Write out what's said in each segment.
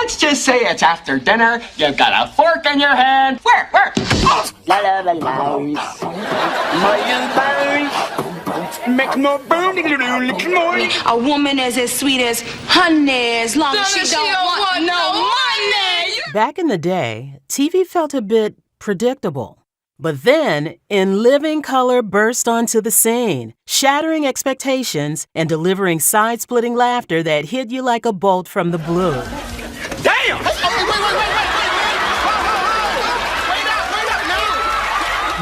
Let's just say it's after dinner, you've got a fork in your hand. Where? La la la la. Make more burning. A woman is as sweet as honey as long as she don't want no money. Back in the day, TV felt a bit predictable. But then, In Living Color burst onto the scene, shattering expectations and delivering side-splitting laughter that hit you like a bolt from the blue. Damn!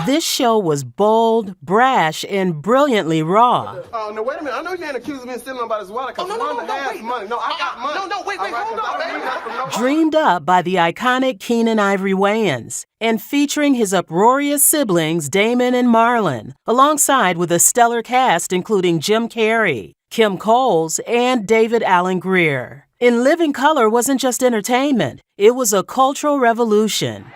This show was bold, brash, and brilliantly raw. Oh, no, wait a minute. I know you ain't accusing me of stealing nobody's wallet because Wanda has money. No, I got money. Wait, hold on, baby. Dreamed up by the iconic Keenan Ivory Wayans and featuring his uproarious siblings Damon and Marlon, alongside with a stellar cast including Jim Carrey, Kim Coles, and David Alan Grier. In Living Color wasn't just entertainment, it was a cultural revolution.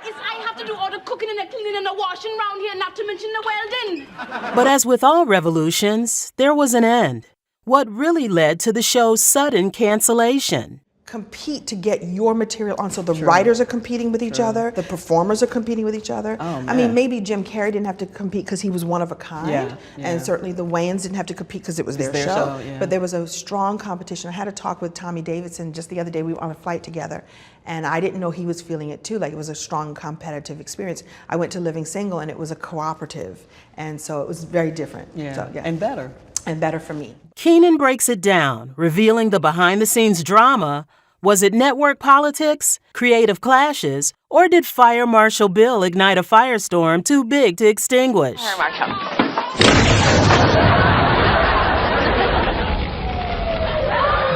To do all the cooking and the cleaning and the washing around here, not to mention the welding. But as with all revolutions, there was an end. What really led to the show's sudden cancellation. Compete to get your material on. So the writers are competing with each other, the performers are competing with each other. Oh, I mean, maybe Jim Carrey didn't have to compete because he was one of a kind, and certainly the Wayans didn't have to compete because it was their show. But there was a strong competition. I had a talk with Tommy Davidson just the other day. We were on a flight together, and I didn't know he was feeling it too. Like, it was a strong competitive experience. I went to Living Single, and it was a cooperative, and so it was very different. So, and better. And better for me. Keenan breaks it down, revealing the behind-the-scenes drama. Was it network politics, creative clashes, or did Fire Marshal Bill ignite a firestorm too big to extinguish? Fire Marshal.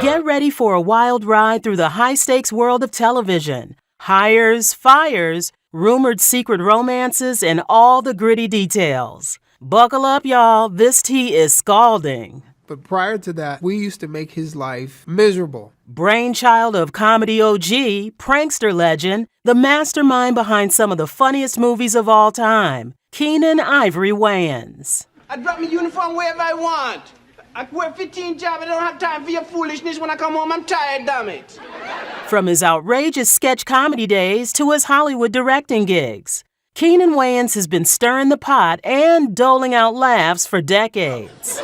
Get ready for a wild ride through the high-stakes world of television. Hires, fires, rumored secret romances, and all the gritty details. Buckle up, y'all. This tea is scalding. But prior to that, we used to make his life miserable. Brainchild of comedy OG, prankster legend, the mastermind behind some of the funniest movies of all time, Keenan Ivory Wayans. I drop my uniform wherever I want. I work 15 jobs. I don't have time for your foolishness. When I come home, I'm tired, damn it. From his outrageous sketch comedy days to his Hollywood directing gigs, Keenan Wayans has been stirring the pot and doling out laughs for decades.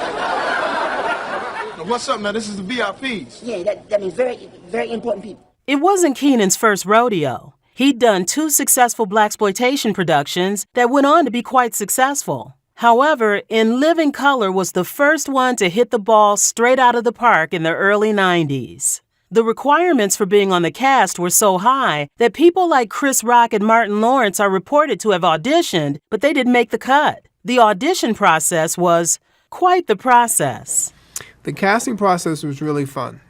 What's up, man? This is the VIPs. Yeah, that means very, very important people. It wasn't Keenan's first rodeo. He'd done 2 successful blaxploitation productions that went on to be quite successful. However, In Living Color was the first one to hit the ball straight out of the park in the early 90s. The requirements for being on the cast were so high that people like Chris Rock and Martin Lawrence are reported to have auditioned, but they didn't make the cut. The audition process was quite the process. The casting process was really fun.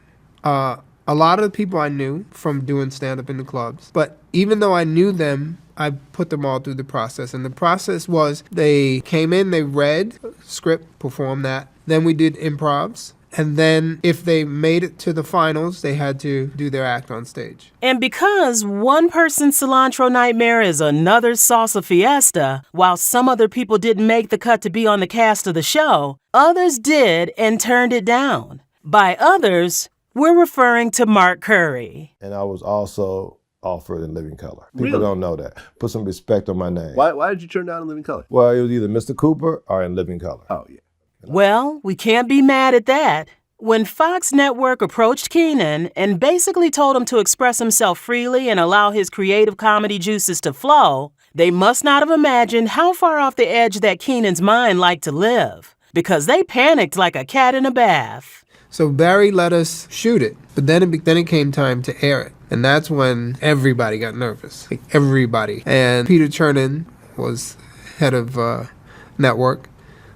A lot of the people I knew from doing stand-up in the clubs, but even though I knew them, I put them all through the process. And the process was they came in, they read script, performed that. Then we did improvs. And then if they made it to the finals, they had to do their act on stage. And because one person's cilantro nightmare is another's salsa fiesta, while some other people didn't make the cut to be on the cast of the show, others did and turned it down. By others, we're referring to Mark Curry. And I was also offered In Living Color. People don't know that. Put some respect on my name. Why did you turn down In Living Color? Well, it was either Mr. Cooper or In Living Color. Oh, yeah. Well, we can't be mad at that. When Fox Network approached Keenan and basically told him to express himself freely and allow his creative comedy juices to flow, they must not have imagined how far off the edge that Keenan's mind liked to live, because they panicked like a cat in a bath. So Barry let us shoot it, but then it came time to air it. And that's when everybody got nervous, like everybody. And Peter Chernin was head of network,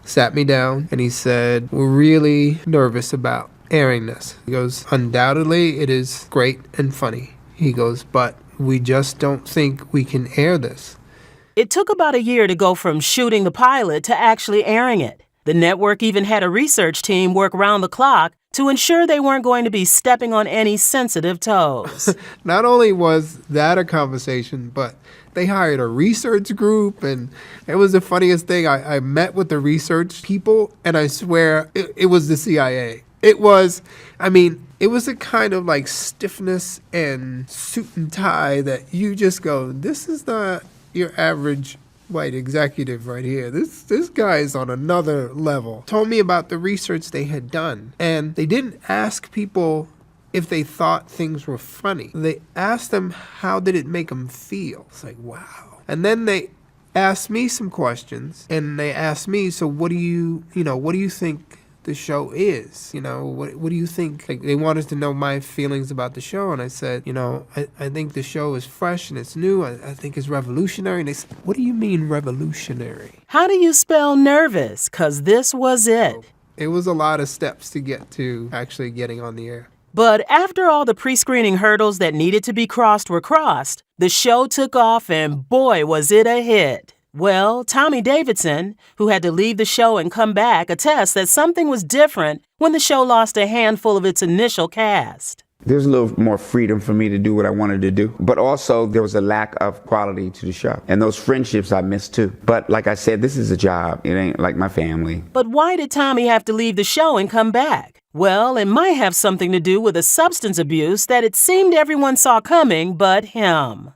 sat me down, and he said, "We're really nervous about airing this." He goes, "Undoubtedly, it is great and funny." He goes, "But we just don't think we can air this." It took about a year to go from shooting the pilot to actually airing it. The network even had a research team work round the clock to ensure they weren't going to be stepping on any sensitive toes. Not only was that a conversation, but they hired a research group, and it was the funniest thing. I met with the research people, and I swear it was the CIA. It was a kind of like stiffness and suit and tie that you just go, this is not your average white executive right here. This guy is on another level. Told me about the research they had done. And they didn't ask people if they thought things were funny. They asked them, how did it make them feel? It's like, wow. And then they asked me some questions, and they asked me, so what do you think the show is? What do you think? Like, they wanted to know my feelings about the show, and I said, I think the show is fresh and it's new. I think it's revolutionary. And they said, what do you mean revolutionary? How do you spell nervous? 'Cause this was it. It was a lot of steps to get to actually getting on the air. But after all the pre-screening hurdles that needed to be crossed were crossed, the show took off and boy, was it a hit. Well, Tommy Davidson, who had to leave the show and come back, attests that something was different when the show lost a handful of its initial cast. There's a little more freedom for me to do what I wanted to do. But also there was a lack of quality to the show. And those friendships I missed too. But like I said, this is a job. It ain't like my family. But why did Tommy have to leave the show and come back? Well, it might have something to do with a substance abuse that it seemed everyone saw coming but him.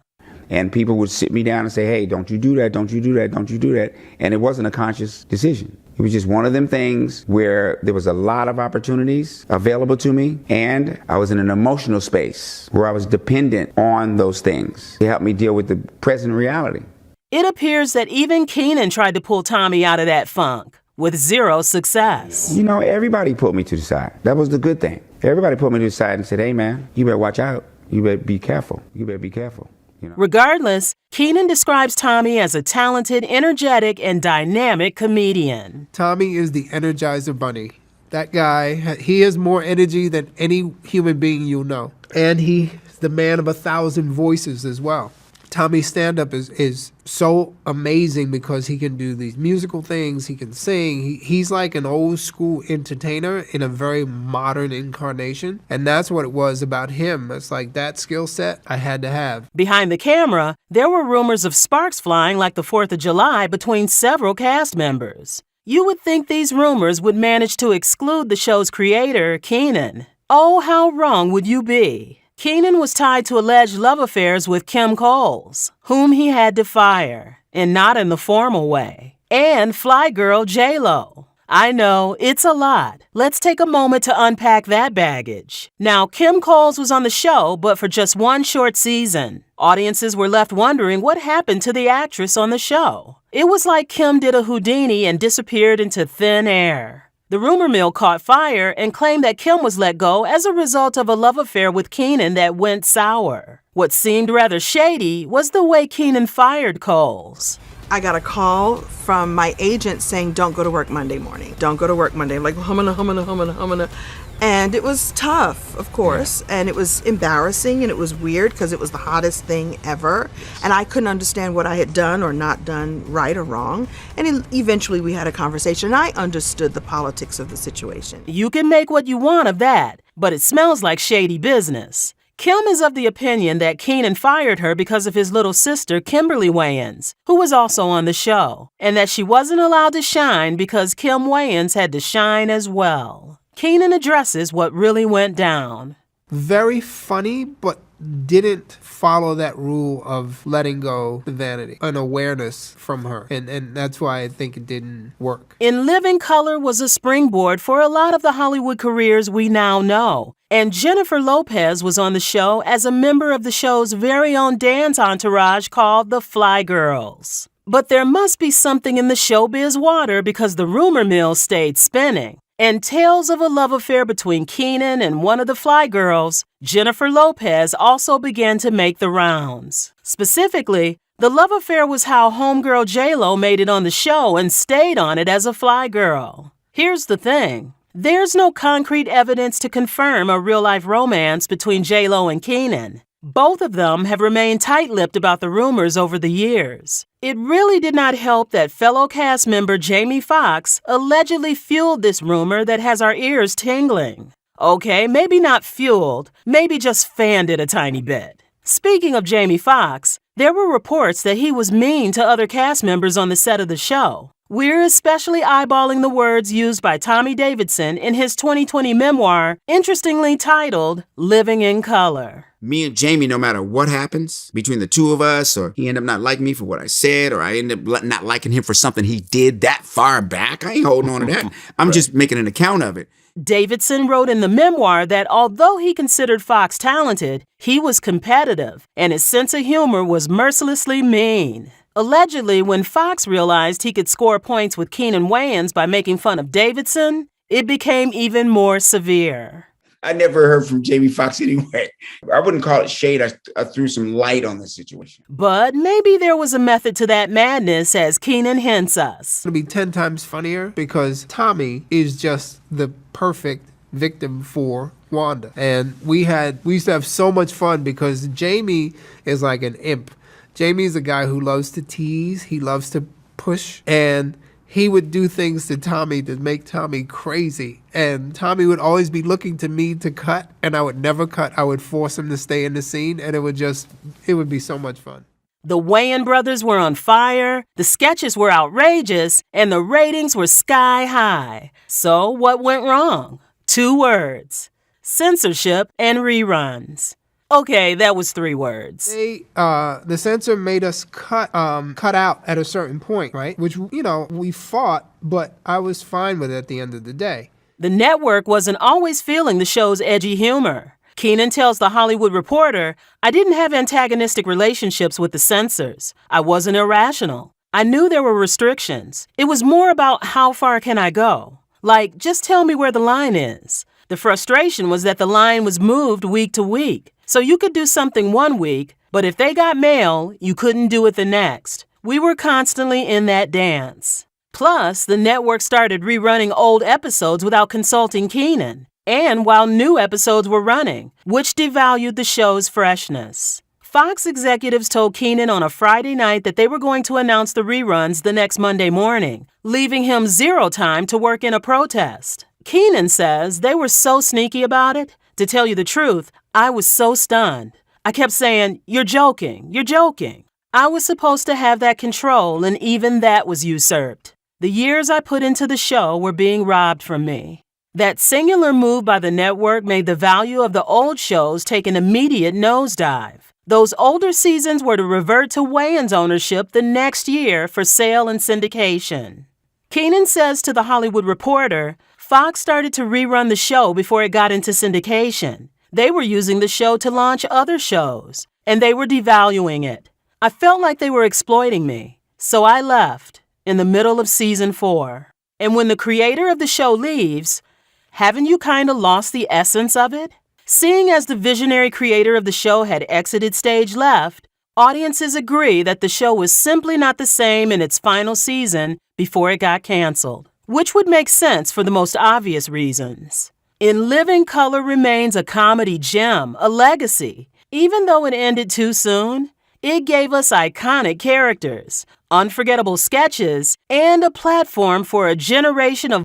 And people would sit me down and say, hey, don't you do that, don't you do that, don't you do that. And it wasn't a conscious decision. It was just one of them things where there was a lot of opportunities available to me, and I was in an emotional space where I was dependent on those things to help me deal with the present reality. It appears that even Keenan tried to pull Tommy out of that funk, with zero success. Everybody pulled me to the side. That was the good thing. Everybody pulled me to the side and said, hey, man, you better watch out. You better be careful. You better be careful. Regardless, Keenan describes Tommy as a talented, energetic, and dynamic comedian. Tommy is the Energizer Bunny. That guy, he has more energy than any human being you'll know. And he's the man of 1,000 voices as well. Tommy's stand-up is so amazing because he can do these musical things, he can sing. He's like an old-school entertainer in a very modern incarnation, and that's what it was about him. It's like that skill set I had to have. Behind the camera, there were rumors of sparks flying like the 4th of July between several cast members. You would think these rumors would manage to exclude the show's creator, Keenan. Oh, how wrong would you be? Keenan was tied to alleged love affairs with Kim Coles, whom he had to fire, and not in the formal way, and fly girl J-Lo. I know, it's a lot. Let's take a moment to unpack that baggage. Now, Kim Coles was on the show, but for just one short season. Audiences were left wondering what happened to the actress on the show. It was like Kim did a Houdini and disappeared into thin air. The rumor mill caught fire and claimed that Kim was let go as a result of a love affair with Keenan that went sour. What seemed rather shady was the way Keenan fired Coles. I got a call from my agent saying, don't go to work Monday morning. Don't go to work Monday. I'm like, humana. And it was tough, of course, and it was embarrassing, and it was weird because it was the hottest thing ever, and I couldn't understand what I had done or not done right or wrong, and eventually we had a conversation, and I understood the politics of the situation. You can make what you want of that, but it smells like shady business. Kim is of the opinion that Keenan fired her because of his little sister, Kimberly Wayans, who was also on the show, and that she wasn't allowed to shine because Kim Wayans had to shine as well. Keenan addresses what really went down. Very funny, but didn't follow that rule of letting go the vanity, an awareness from her. And that's why I think it didn't work. In Living Color was a springboard for a lot of the Hollywood careers we now know. And Jennifer Lopez was on the show as a member of the show's very own dance entourage called the Fly Girls. But there must be something in the showbiz water because the rumor mill stayed spinning. And tales of a love affair between Keenan and one of the Fly Girls, Jennifer Lopez, also began to make the rounds. Specifically, the love affair was how homegirl J-Lo made it on the show and stayed on it as a Fly Girl. Here's the thing. There's no concrete evidence to confirm a real-life romance between J-Lo and Keenan. Both of them have remained tight-lipped about the rumors over the years. It really did not help that fellow cast member Jamie Foxx allegedly fueled this rumor that has our ears tingling. Okay, maybe not fueled, maybe just fanned it a tiny bit. Speaking of Jamie Foxx, there were reports that he was mean to other cast members on the set of the show. We're especially eyeballing the words used by Tommy Davidson in his 2020 memoir, interestingly titled Living in Color. Me and Jamie, no matter what happens between the two of us, or he end up not liking me for what I said, or I end up not liking him for something he did that far back, I ain't holding on to that. I'm just making an account of it. Davidson wrote in the memoir that although he considered Fox talented, he was competitive, and his sense of humor was mercilessly mean. Allegedly, when Fox realized he could score points with Keenan Wayans by making fun of Davidson, it became even more severe. I never heard from Jamie Foxx anyway. I wouldn't call it shade. I threw some light on the situation. But maybe there was a method to that madness, as Keenan hints us. It'll be 10 times funnier because Tommy is just the perfect victim for Wanda. And we used to have so much fun because Jamie is like an imp. Jamie's a guy who loves to tease. He loves to push. And he would do things to Tommy to make Tommy crazy. And Tommy would always be looking to me to cut, and I would never cut. I would force him to stay in the scene, and it would be so much fun. The Wayans brothers were on fire, the sketches were outrageous, and the ratings were sky high. So what went wrong? 2 words: censorship and reruns. Okay, that was 3 words. The censor made us cut out at a certain point, right? Which, we fought, but I was fine with it at the end of the day. The network wasn't always feeling the show's edgy humor. Keenan tells The Hollywood Reporter, "I didn't have antagonistic relationships with the censors. I wasn't irrational. I knew there were restrictions. It was more about how far can I go? Like, just tell me where the line is." The frustration was that the line was moved week to week. So you could do something one week, but if they got mail, you couldn't do it the next. We were constantly in that dance. Plus, the network started rerunning old episodes without consulting Keenan, and while new episodes were running, which devalued the show's freshness. Fox executives told Keenan on a Friday night that they were going to announce the reruns the next Monday morning, leaving him 0 time to work in a protest. Keenan says they were so sneaky about it. To tell you the truth, I was so stunned. I kept saying, "You're joking, you're joking." I was supposed to have that control, and even that was usurped. The years I put into the show were being robbed from me. That singular move by the network made the value of the old shows take an immediate nosedive. Those older seasons were to revert to Wayans ownership the next year for sale and syndication. Keenan says to The Hollywood Reporter, Fox started to rerun the show before it got into syndication. They were using the show to launch other shows, and they were devaluing it. I felt like they were exploiting me, so I left in the middle of season 4. And when the creator of the show leaves, haven't you kind of lost the essence of it? Seeing as the visionary creator of the show had exited stage left, audiences agree that the show was simply not the same in its final season before it got canceled, which would make sense for the most obvious reasons. In Living Color remains a comedy gem, a legacy. Even though it ended too soon, it gave us iconic characters, unforgettable sketches, and a platform for a generation of